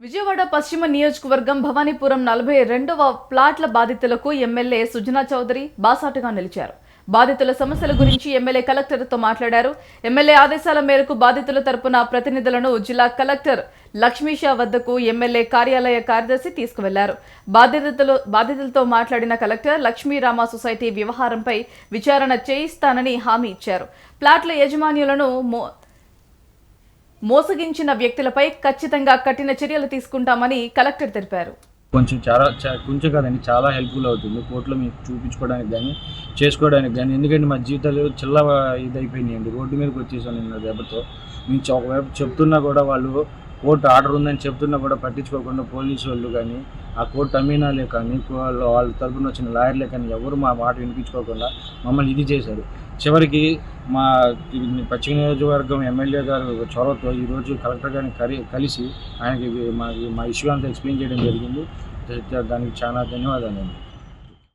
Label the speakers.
Speaker 1: విజయవాడ పశ్చిమ నియోజకవర్గం భవానీపురం 42వ ప్లాట్ల బాధితులకు ఎమ్మెల్యే సుజనా చౌదరి బాసాటుగా నిలిచారు. బాధితుల సమస్యల గురించి ఎమ్మెల్యే కలెక్టర్తో మాట్లాడారు. ఎమ్మెల్యే ఆదేశాల మేరకు బాధితుల తరపున ప్రతినిధులను జిల్లా కలెక్టర్ లక్ష్మీషా వద్దకు ఎమ్మెల్యే కార్యాలయ కార్యదర్శి తీసుకువెళ్లారు. బాధితులతో మాట్లాడిన కలెక్టర్ లక్ష్మీరామ సొసైటీ వ్యవహారంపై విచారణ చేయిస్తానని హామీ ఇచ్చారు. ప్లాట్ల యజమానులను మోసగించిన వ్యక్తులపై ఖచ్చితంగా కఠిన చర్యలు తీసుకుంటామని కలెక్టర్ తెలిపారు.
Speaker 2: కొంచెం కాదండి, చాలా హెల్ప్ఫుల్ అవుతుంది కోర్టులో మీకు చూపించుకోవడానికి కానీ చేసుకోవడానికి కానీ. ఎందుకంటే మా జీవితాలు ఇదైపోయినాయండి. రోడ్డు మీదకి వచ్చేసాను నిన్న దెబ్బతో. నేను ఒకవైపు చెప్తున్నా కూడా వాళ్ళు కోర్టు ఆర్డర్ ఉందని చెప్తున్నా కూడా పట్టించుకోకుండా పోలీసు వాళ్ళు కానీ, ఆ కోర్టు అమీనాలే కానీ, వాళ్ళ తరపున వచ్చిన లాయర్లే కానీ ఎవరు మా మాట వినిపించుకోకుండా మమ్మల్ని ఇది చేశారు. చివరికి మా పశ్చిమ నియోజకవర్గం ఎమ్మెల్యే గారు చొరవతో ఈరోజు కలెక్టర్ గారిని కలిసి ఆయనకి మా ఇష్యూ అంతా ఎక్స్ప్లెయిన్ చేయడం జరిగింది. దానికి చాలా ధన్యవాదాలు.